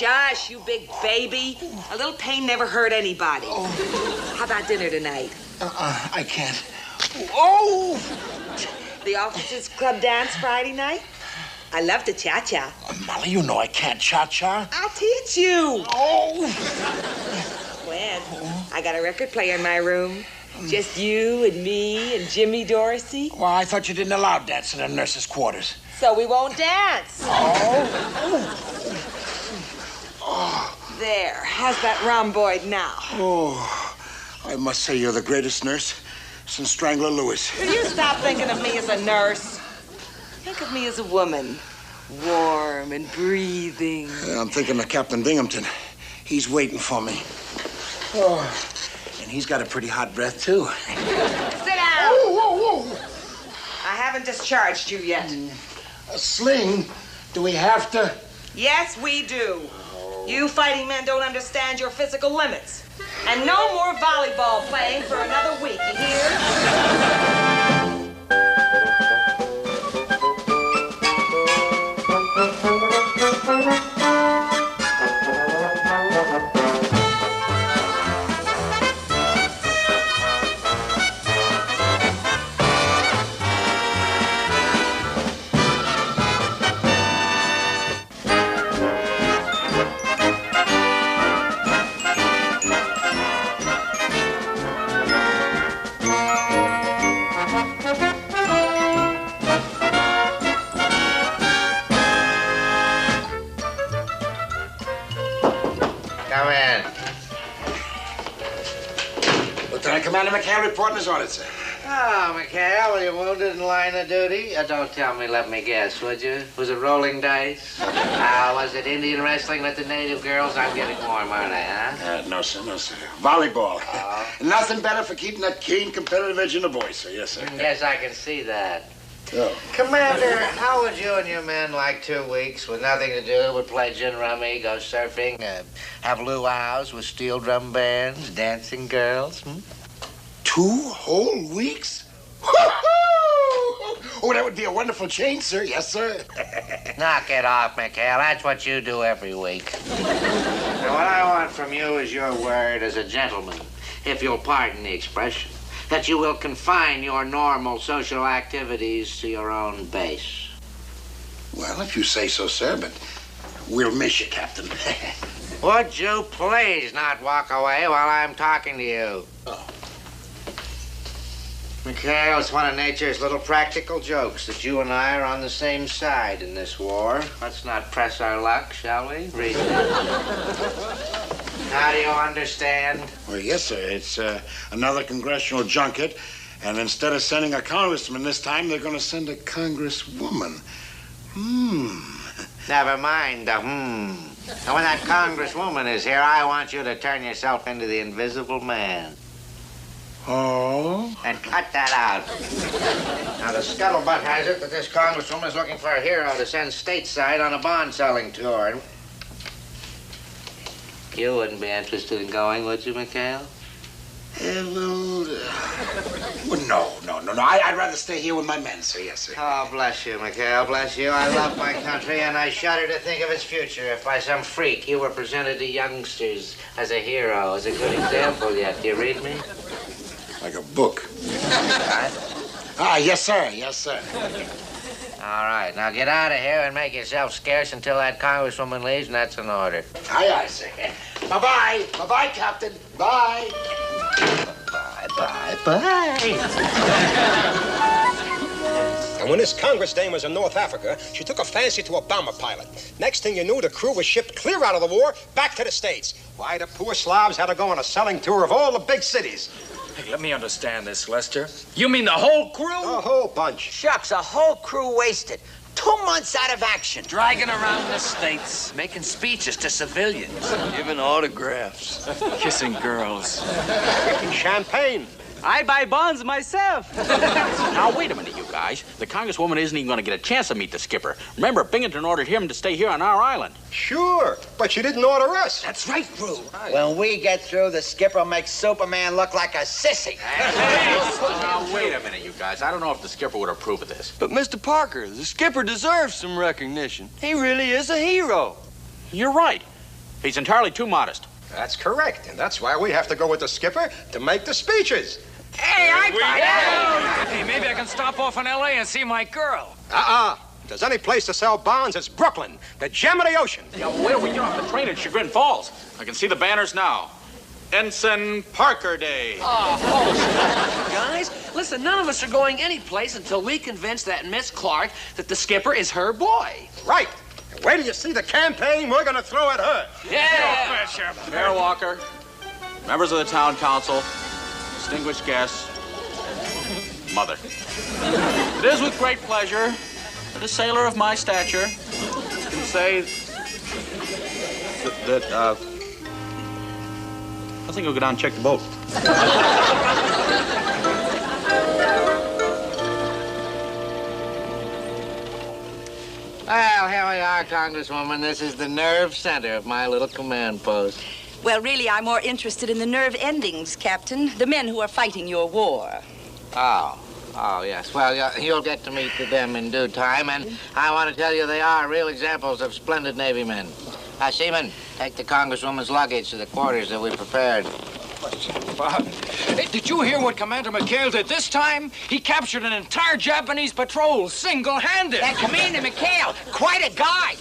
shush, you big baby. A little pain never hurt anybody. How about dinner tonight? I can't. Oh! The Officers Club dance Friday night? I love to cha-cha. Molly, you know I can't cha-cha. I'll teach you. Oh! When? I got a record player in my room. Just you and me and Jimmy Dorsey. Well, I thought you didn't allow dancing in the nurses' quarters. So we won't dance. Oh. There. How's that rhomboid now? Oh, I must say you're the greatest nurse since Strangler Lewis. Will you stop thinking of me as a nurse? Think of me as a woman. Warm and breathing. I'm thinking of Captain Binghamton. He's waiting for me. Oh, and he's got a pretty hot breath, too. Sit down. Whoa. I haven't discharged you yet. A sling? Do we have to? Yes, we do. You fighting men don't understand your physical limits. And no more volleyball playing for another week, you hear? Come in. Lieutenant Commander McHale reporting his orders, sir. Oh, McHale, were you wounded in line of duty? Don't tell me, let me guess, would you? Was it rolling dice? Was it Indian wrestling with the native girls? I'm getting warm, aren't I, huh? No, sir. Volleyball. Oh. Nothing better for keeping that keen, competitive edge in the boys, sir. Yes, sir. Yes, I can see that. Oh. Commander, how would you and your men like 2 weeks with nothing to do but play gin rummy, go surfing, have luau's with steel drum bands, dancing girls? 2 whole weeks? Oh, that would be a wonderful change, sir. Yes, sir. Knock it off, McHale. That's what you do every week. Now, what I want from you is your word as a gentleman, if you'll pardon the expression, that you will confine your normal social activities to your own base. Well, if you say so, sir, but we'll miss you, Captain. Would you please not walk away while I'm talking to you? Oh. McHale, it's one of nature's little practical jokes that you and I are on the same side in this war. Let's not press our luck, shall we? Read it. How do you understand? Well, yes, sir. It's another congressional junket, and instead of sending a congressman this time, they're going to send a congresswoman. Never mind the And when that congresswoman is here, I want you to turn yourself into the Invisible Man. Oh? And cut that out. Now, the scuttlebutt has it that this congresswoman is looking for a hero to send stateside on a bond-selling tour. You wouldn't be interested in going, would you, McHale? Well, no. I'd rather stay here with my men, sir. Yes, sir. Oh, bless you, McHale, bless you. I love my country, and I shudder to think of its future if by some freak you were presented to youngsters as a hero, as a good example yet. Do you read me? Like a book. Yes, sir. All right, now get out of here and make yourself scarce until that congresswoman leaves, and that's an order. Aye, sir. Bye-bye. Bye-bye, Captain. Bye. Bye. And when this Congress dame was in North Africa, she took a fancy to a bomber pilot. Next thing you knew, the crew was shipped clear out of the war, back to the States. Why, the poor Slavs had to go on a selling tour of all the big cities. Hey, let me understand this, Lester. You mean the whole crew? The whole bunch. Shucks, a whole crew wasted. 2 months out of action. Dragging around the States, making speeches to civilians, giving autographs, kissing girls. Drinking champagne. I buy bonds myself. Now, wait a minute, you guys. The congresswoman isn't even going to get a chance to meet the skipper. Remember, Binghamton ordered him to stay here on our island. Sure, but she didn't order us. That's right, crew. When we get through, the skipper makes Superman look like a sissy. Now, wait a minute, you guys. I don't know if the skipper would approve of this. But, Mr. Parker, the skipper deserves some recognition. He really is a hero. You're right. He's entirely too modest. That's correct, and that's why we have to go with the skipper to make the speeches. Hey, Hey, maybe I can stop off in L.A. and see my girl. If there's any place to sell bonds, it's Brooklyn, the gem of the ocean. Yeah, wait till we get off the train at Chagrin Falls. I can see the banners now. Ensign Parker Day. Guys, listen, none of us are going anyplace until we convince that Miss Clark that the skipper is her boy. Right. And wait till you see the campaign we're going to throw at her. Yeah. Mayor Walker, members of the town council, distinguished guests, mother. It is with great pleasure that a sailor of my stature can say that I think we'll go down and check the boat. Well, here we are, Congresswoman. This is the nerve center of my little command post. Well, really, I'm more interested in the nerve endings, Captain. The men who are fighting your war. Oh, yes. Well, you'll get to meet them in due time, and I want to tell you they are real examples of splendid Navy men. Seaman, take the Congresswoman's luggage to the quarters that we prepared. Hey, did you hear what Commander McHale did this time? He captured an entire Japanese patrol single-handed. That Commander McHale, quite a guy.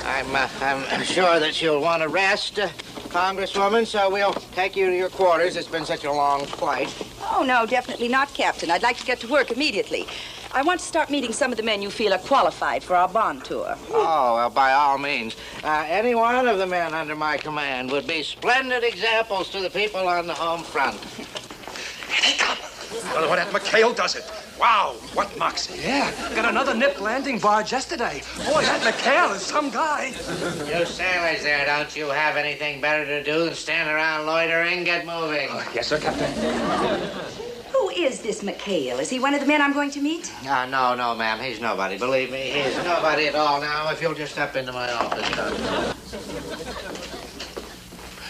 I'm sure that you'll want to rest, Congresswoman, so we'll take you to your quarters. It's been such a long flight. Oh, no, definitely not, Captain. I'd like to get to work immediately. I want to start meeting some of the men you feel are qualified for our bond tour. Oh, well, by all means. Any one of the men under my command would be splendid examples to the people on the home front. Here they come. Well, that McHale does it. Wow, what moxie. Yeah, got another nip landing barge yesterday. Boy, that McHale is some guy. You sailors there, don't you have anything better to do than stand around loitering? Get moving. Yes, sir, Captain. Who is this McHale? Is he one of the men I'm going to meet? No, ma'am. He's nobody. Believe me, he's nobody at all. Now, if you'll just step into my office.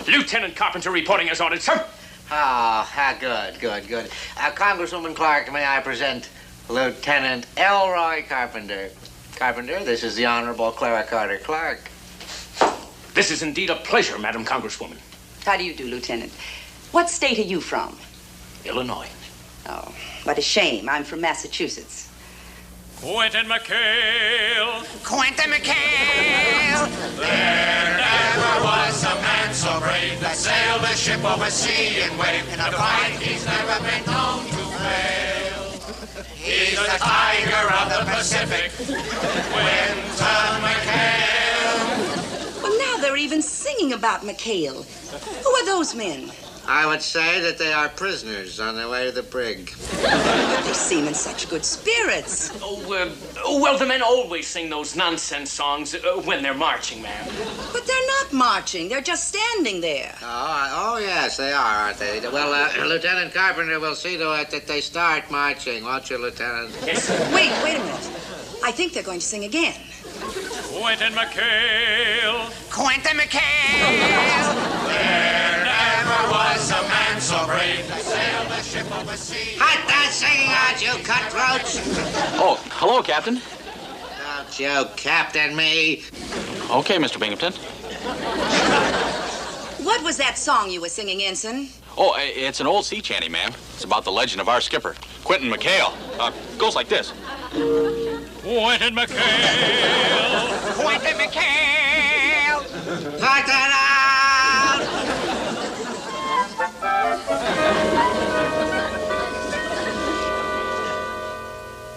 Lieutenant Carpenter reporting as ordered, sir. Good. Congresswoman Clark, may I present Lieutenant Elroy Carpenter. Carpenter, this is the Honorable Clara Carter Clark. This is indeed a pleasure, Madam Congresswoman. How do you do, Lieutenant? What state are you from? Illinois. Oh, what a shame. I'm from Massachusetts. Quentin McHale. Quentin McHale. There never was a man so brave that sailed a ship over sea and wave. In a fight he's never been known to fail. He's the tiger of the Pacific, Quentin McHale. Well, now they're even singing about McHale. Who are those men? I would say that they are prisoners on their way to the brig. But they seem in such good spirits. Well, the men always sing those nonsense songs when they're marching, ma'am. But they're not marching. They're just standing there. Oh, yes, they are, aren't they? Well, Lieutenant Carpenter will see to it that they start marching, won't you, Lieutenant? Yes, sir. Wait a minute. I think they're going to sing again. Quentin McHale. Quentin McHale. There never was a man so brave that sailed a ship over sea. Cut that singing out, you cutthroats! Oh, hello, Captain. Don't you captain me. Okay, Mr. Binghamton. What was that song you were singing, Ensign? Oh, it's an old sea chanty, ma'am. It's about the legend of our skipper, Quentin McHale. Goes like this. Quentin McHale. Quentin McHale. Cut that out!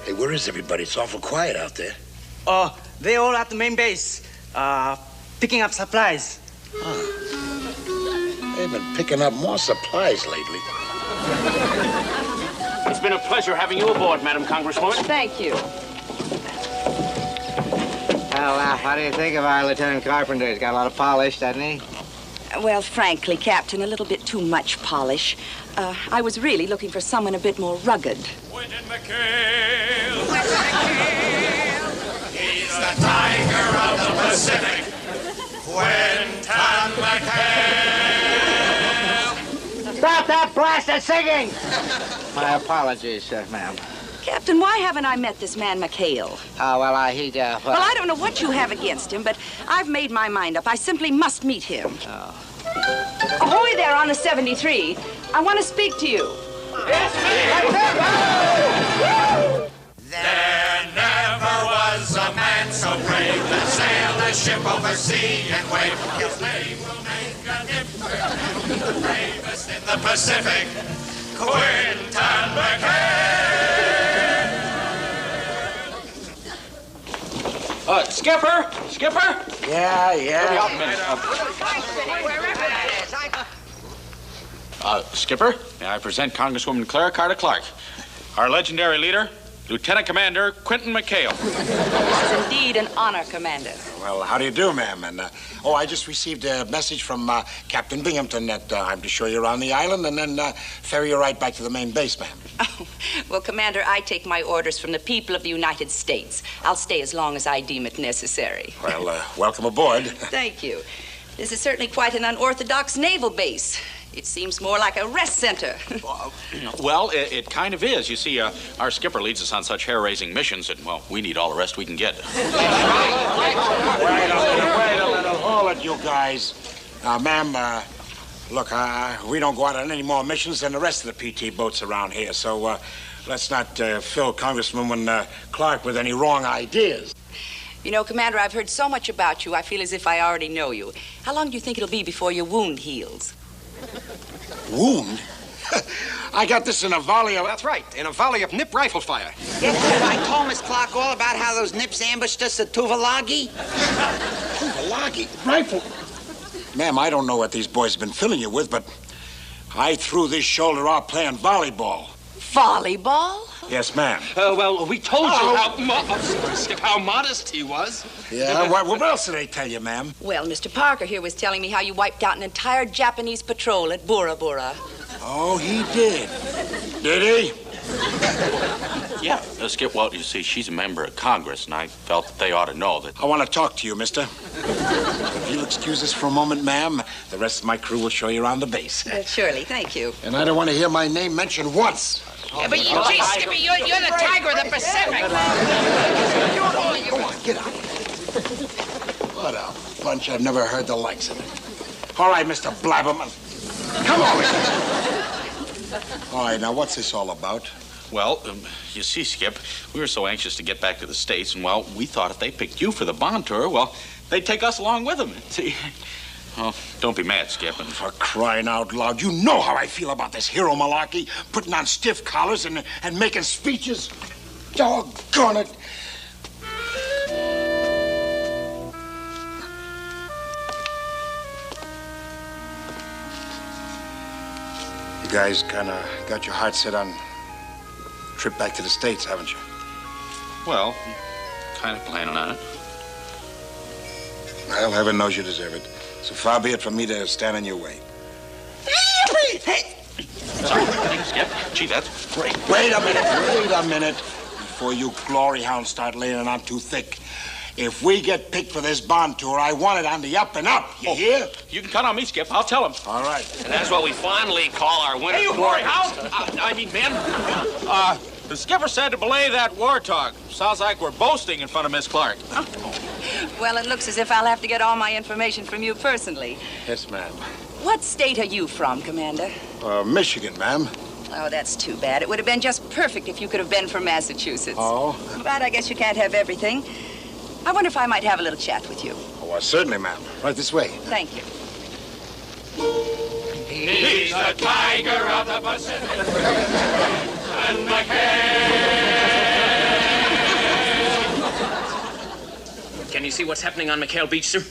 Hey, where is everybody? It's awful quiet out there. Oh, they're all at the main base, picking up supplies. They've been picking up more supplies lately. It's been a pleasure having you aboard, Madam Congresswoman. Thank you. Well, what do you think of our Lieutenant Carpenter? He's got a lot of polish, doesn't he? Well, frankly, Captain, a little bit too much polish. I was really looking for someone a bit more rugged. Quentin McHale. Quentin McHale. He's the tiger of the Pacific. Quentin McHale. Stop that blasted singing! My apologies, ma'am. Captain, why haven't I met this man, McHale? Well, Well, I don't know what you have against him, but I've made my mind up. I simply must meet him. Ahoy there on the 73. I want to speak to you. There never was a man so brave that sailed a ship over sea and wave. His name will make a difference. The bravest in the Pacific, Quinton McHale. Skipper! Skipper! Yeah. Let me out a minute. Skipper, may I present Congresswoman Clara Carter Clark, our legendary leader, Lieutenant Commander Quinton McHale. This is indeed an honor, Commander. Well, how do you do, ma'am? And, I just received a message from Captain Binghamton that I'm to show you around the island and then ferry you right back to the main base, ma'am. Oh, well, Commander, I take my orders from the people of the United States. I'll stay as long as I deem it necessary. Well, welcome aboard. Thank you. This is certainly quite an unorthodox naval base. It seems more like a rest center. Well, it kind of is. You see, our skipper leads us on such hair-raising missions that, well, we need all the rest we can get. Wait a little. Hold it, you guys. Ma'am, look, we don't go out on any more missions than the rest of the PT boats around here, so let's not fill Congresswoman Clark with any wrong ideas. You know, Commander, I've heard so much about you, I feel as if I already know you. How long do you think it'll be before your wound heals? Wound? I got this in a volley of... That's right, in a volley of nip rifle fire. Yes, sir. I told Miss Clark all about how those nips ambushed us at Tuvalagi. Tuvalagi? Rifle? Ma'am, I don't know what these boys have been filling you with, but I threw this shoulder out playing volleyball. Volleyball? Yes, ma'am. Well, we told you how modest he was. Yeah, what else did they tell you, ma'am? Well, Mr. Parker here was telling me how you wiped out an entire Japanese patrol at Bora Bora. Oh, he did. Did he? Yeah, Skip, well, you see, she's a member of Congress, and I felt that they ought to know that... I want to talk to you, mister. If you'll excuse us for a moment, ma'am, the rest of my crew will show you around the base. Surely, thank you. And I don't want to hear my name mentioned once. Yeah, but gee, Skippy, you're the tiger of the Pacific. Go on, get out. What a bunch. I've never heard the likes of it. All right, Mr. Blabberman. Come on. All right, now, what's this all about? Well, you see, Skip, we were so anxious to get back to the States, and, well, we thought if they picked you for the bond tour, well, they'd take us along with them. See... Oh, don't be mad, Skip. And for crying out loud, you know how I feel about this hero malarkey, putting on stiff collars and making speeches. Doggone it. You guys kind of got your heart set on a trip back to the States, haven't you? Well, kind of planning on it. Well, heaven knows you deserve it. So far be it from me to stand in your way. Sorry, thanks, Skip. Gee, that's great. Wait a minute. Before you glory hounds start laying it on too thick. If we get picked for this bond tour, I want it on the up and up. You hear? You can count on me, Skip. I'll tell him. All right. And that's what we fondly call our winter. Hey, you glory hound! Men. The skipper said to belay that war talk. Sounds like we're boasting in front of Miss Clark. Oh. Well, it looks as if I'll have to get all my information from you personally. Yes, ma'am. What state are you from, Commander? Michigan, ma'am. Oh, that's too bad. It would have been just perfect if you could have been from Massachusetts. Oh? But I guess you can't have everything. I wonder if I might have a little chat with you. Oh, certainly, ma'am. Right this way. Thank you. He's the tiger of the Pacific. And McHale. Can you see what's happening on McHale Beach, sir?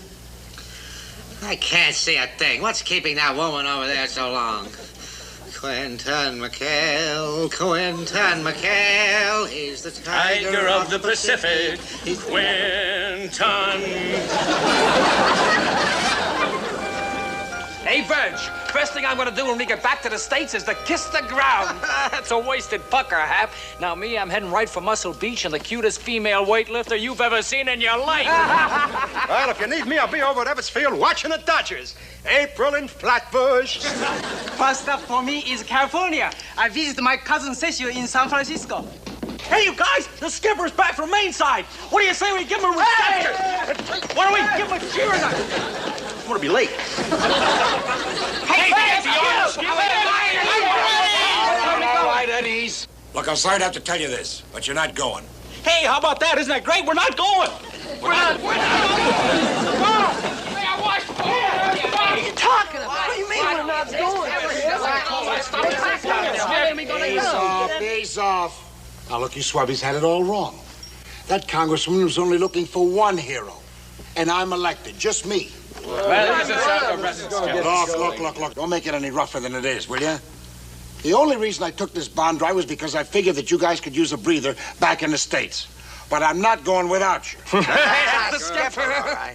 I can't see a thing. What's keeping that woman over there so long? Quinton McHale, he's the tiger of the Pacific. Quinton. Hey, Burge, first thing I'm going to do when we get back to the States is to kiss the ground. That's a wasted pucker, Hap. Now, me, I'm heading right for Muscle Beach and the cutest female weightlifter you've ever seen in your life. Well, if you need me, I'll be over at Evansfield watching the Dodgers. April in Flatbush. First up for me is California. I visited my cousin Cecil in San Francisco. Hey, you guys, the skipper's back from Mainside. What do you say we give him a reception? Why don't we give him a cheer and I'm gonna be late. Hey, All right, at ease. Look, I'm sorry to have to tell you this, but you're not going. Hey, how about that? Isn't that great? We're not going. We're not going. What are you talking about? What do you mean we're not going? Ease off. Now, look, you swabbies had it all wrong. That congressman was only looking for one hero, and I'm elected, just me. Look. Don't make it any rougher than it is, will you? The only reason I took this bond drive was because I figured that you guys could use a breather back in the States. But I'm not going without you. The skipper.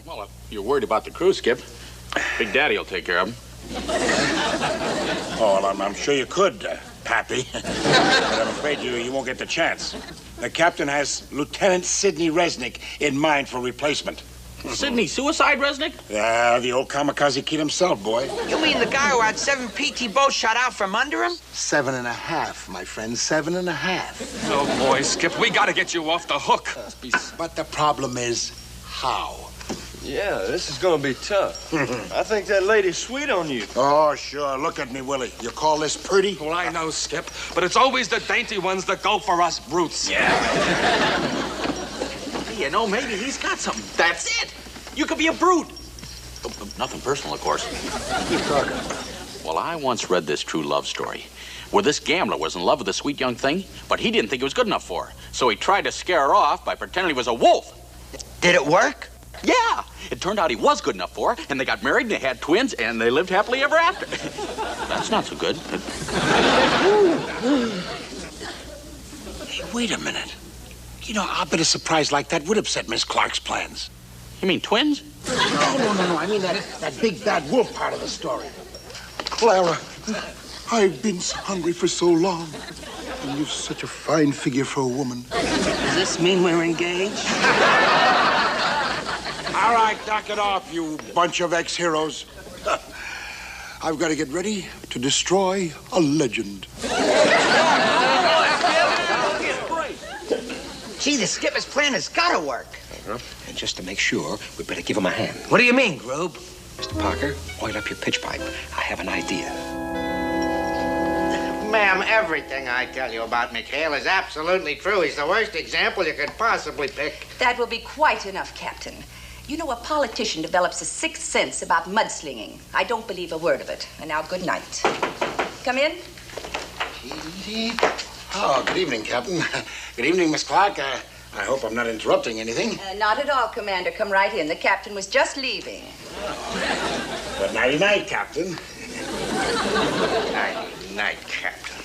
Well, if you're worried about the crew, Skip, Big Daddy will take care of him. Oh, well, I'm sure you could, Pappy. But I'm afraid you won't get the chance. The captain has Lieutenant Sidney Resnick in mind for replacement. Sidney Suicide Resnick? Yeah, the old kamikaze kid himself, boy. You mean the guy who had 7 PT boats shot out from under him? 7.5, my friend, 7.5. Oh, boy, Skip, we gotta get you off the hook. But the problem is, how? Yeah, this is gonna be tough. I think that lady's sweet on you. Oh, sure. Look at me, Willie. You call this pretty? Well, I know, Skip, but it's always the dainty ones that go for us brutes. Yeah. You know, maybe he's got something. That's it. You could be a brute. Nothing personal, of course. Keep talking. Well, I once read this true love story where this gambler was in love with a sweet young thing, but he didn't think it was good enough for her. So he tried to scare her off by pretending he was a wolf. Did it work? Yeah. It turned out he was good enough for her, and they got married, and they had twins, and they lived happily ever after. That's not so good. Hey, wait a minute. You know, I'll bet a surprise like that would upset Miss Clark's plans. You mean twins? No. I mean that big bad wolf part of the story. Clara, I've been so hungry for so long. And you're such a fine figure for a woman. Does this mean we're engaged? All right, knock it off, you bunch of ex-heroes. I've got to get ready to destroy a legend. Gee, the skipper's plan has got to work. And just to make sure, we better give him a hand. What do you mean, Groob? Mr. Parker, oil up your pitch pipe. I have an idea. Ma'am, everything I tell you about McHale is absolutely true. He's the worst example you could possibly pick. That will be quite enough, Captain. You know, a politician develops a sixth sense about mudslinging. I don't believe a word of it. And now, good night. Come in. Oh, good evening, Captain. Good evening, Miss Clark. I hope I'm not interrupting anything. Not at all, Commander. Come right in. The captain was just leaving. But nighty-night, Captain. Night, Captain.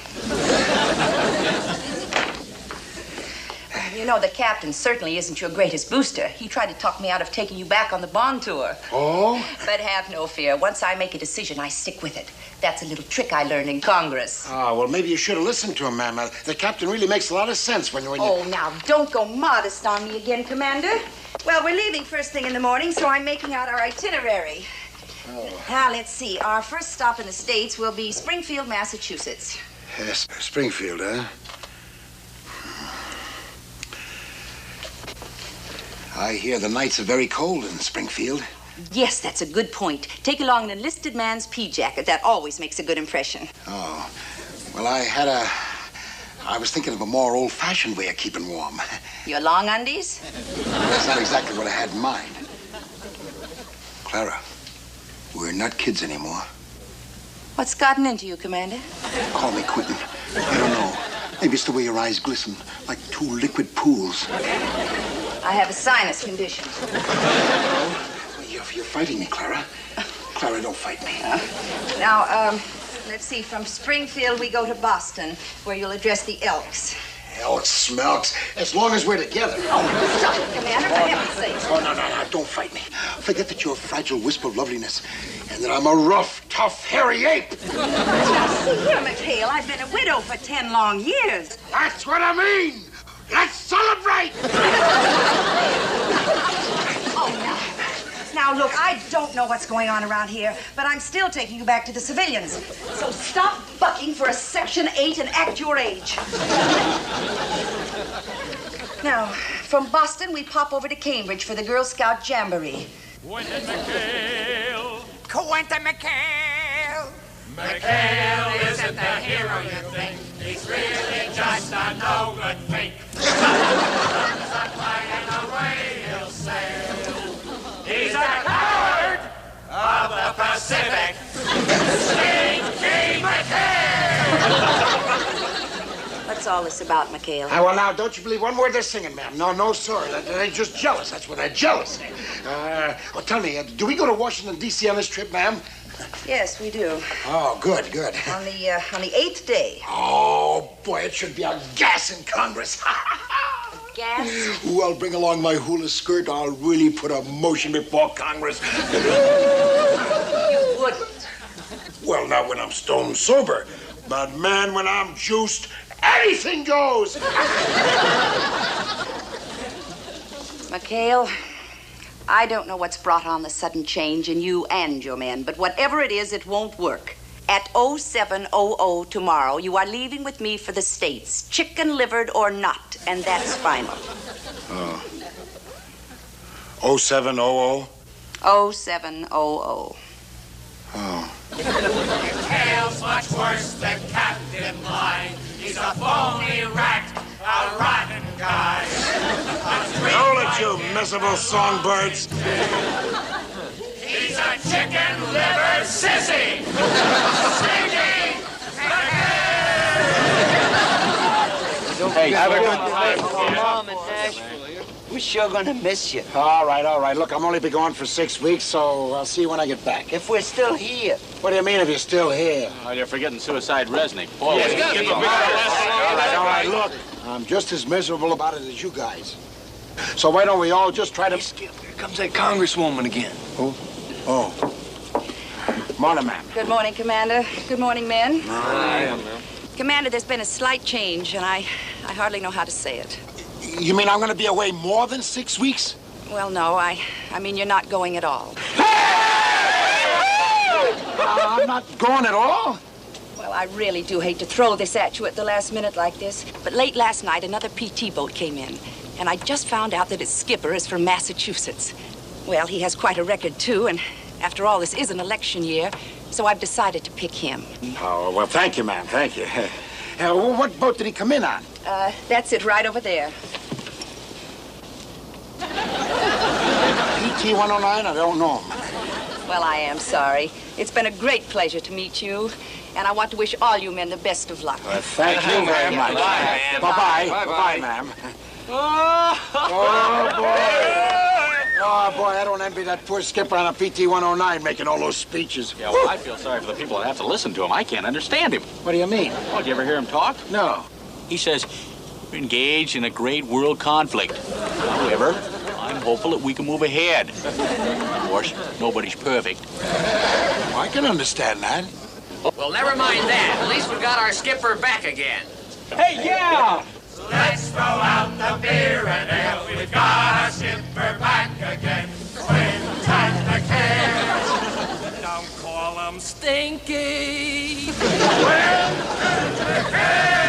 You know, the captain certainly isn't your greatest booster. He tried to talk me out of taking you back on the bond tour. Oh? But have no fear. Once I make a decision, I stick with it. That's a little trick I learned in Congress. Oh, well, maybe you should have listened to him, ma'am. The captain really makes a lot of sense when you... Oh, now, don't go modest on me again, Commander. Well, we're leaving first thing in the morning, so I'm making out our itinerary. Oh. Now, let's see. Our first stop in the States will be Springfield, Massachusetts. Yes, Springfield, huh? I hear the nights are very cold in Springfield. Yes, that's a good point. Take along an enlisted man's pea jacket. That always makes a good impression. Oh. Well, I was thinking of a more old-fashioned way of keeping warm. Your long undies? That's not exactly what I had in mind. Clara, we're not kids anymore. What's gotten into you, Commander? Call me Quentin. I don't know. Maybe it's the way your eyes glisten, like two liquid pools. I have a sinus condition. You're fighting me, Clara. Clara, don't fight me. Now, let's see. From Springfield, we go to Boston, where you'll address the Elks. Elks, smelks, as long as we're together. Oh, stop it, Commander, for heaven's sake. Oh, no, don't fight me. Forget that you're a fragile wisp of loveliness, and that I'm a rough, tough, hairy ape. Now, see here, McHale, I've been a widow for 10 long years. That's what I mean. Let's celebrate! Oh, Now, look, I don't know what's going on around here, but I'm still taking you back to the civilians. So stop bucking for a Section 8 and act your age. Now, from Boston, we pop over to Cambridge for the Girl Scout Jamboree. Quentin McHale. Quentin McHale. McHale isn't the hero you think. He's really just a no-good fake. Comes a flag and away he'll sail. He's a coward of the Pacific. Stinky McHale. What's all this about, McHale? Well, now, don't you believe one word they're singing, ma'am. No, sir. They're just jealous. That's what they're jealous. Tell me, do we go to Washington, D.C. on this trip, ma'am? Yes, we do. Oh, good. On the 8th day. Oh, boy, it should be a gas in Congress. Gas? Ooh, I'll bring along my hula skirt. I'll really put a motion before Congress. You wouldn't. Well, not when I'm stone sober. But, man, when I'm juiced, anything goes. McHale, I don't know what's brought on the sudden change in you and your men, but whatever it is, it won't work. At 0700 tomorrow, you are leaving with me for the States, chicken-livered or not, and that's final. 0700? 0700. Oh. McHale's much worse than Captain Line. He's a phony rat, a rotten guy. Hold it, you miserable songbirds. He's a chicken liver sissy. Stinky Hey, have a good day. Mom in Nashville. We're sure gonna miss you. All right. Look, I'm only be gone for 6 weeks, so I'll see you when I get back. If we're still here. What do you mean if you're still here? Oh, you're forgetting Suicide Resnick. Boy, All right, look, I'm just as miserable about it as you guys. So why don't we all just try to... Hey, Skip, here comes that congresswoman again. Who? Oh. Morning, ma'am. Good morning, Commander. Good morning, men. Hi. Commander, there's been a slight change, and I hardly know how to say it. You mean I'm going to be away more than 6 weeks? Well, no, I mean you're not going at all. I'm not going at all? Well, I really do hate to throw this at you at the last minute like this, but late last night, another PT boat came in, and I just found out that its skipper is from Massachusetts. Well, he has quite a record, too, and after all, this is an election year, so I've decided to pick him. Oh, well, thank you, ma'am. Thank you. What boat did he come in on? That's it right over there. PT-109? I don't know him. Well, I am sorry. It's been a great pleasure to meet you, and I want to wish all you men the best of luck. Thank you very much. Bye, ma'am. Bye-bye. Bye-bye, ma'am. Oh, boy. Oh, boy, I don't envy that poor skipper on a PT-109 making all those speeches. Yeah, well, I feel sorry for the people that have to listen to him. I can't understand him. What do you mean? Oh, did you ever hear him talk? No. He says, we're engaged in a great world conflict. However, I'm hopeful that we can move ahead. Of course, nobody's perfect. I can understand that. Well, never mind that. At least we got our skipper back again. Hey, yeah! Let's throw out the beer and ale. We've got our skipper back again. Quentin McHale. Don't call him Stinky. Quentin McHale.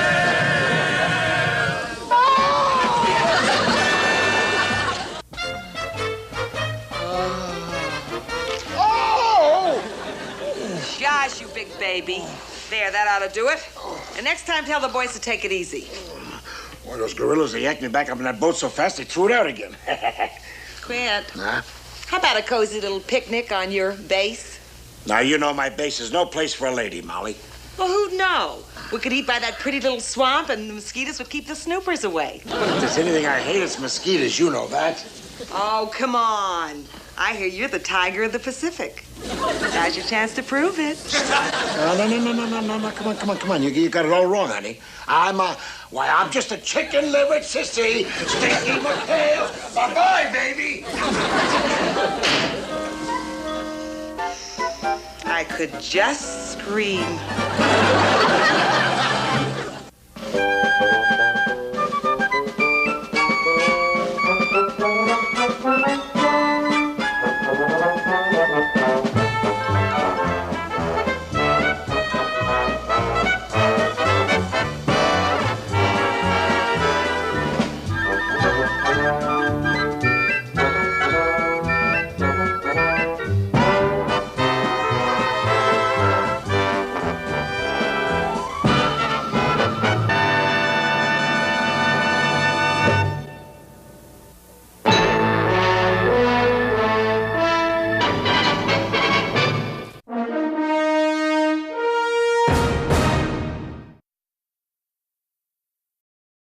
Gosh, you big baby. There, that ought to do it. And next time, tell the boys to take it easy. Boy, those gorillas, they yanked me back up in that boat so fast they threw it out again. Quint, Huh? how about a cozy little picnic on your base? Now, you know my base is no place for a lady, Molly. Well, who'd know? We could eat by that pretty little swamp, and the mosquitoes would keep the snoopers away. If there's anything I hate, it's mosquitoes. You know that. Oh, come on. I hear you're the tiger of the Pacific. Now's your chance to prove it. No. Come on. You got it all wrong, honey. I'm just a chicken-livered sissy. Stinky McHale. Bye-bye, baby. I could just scream.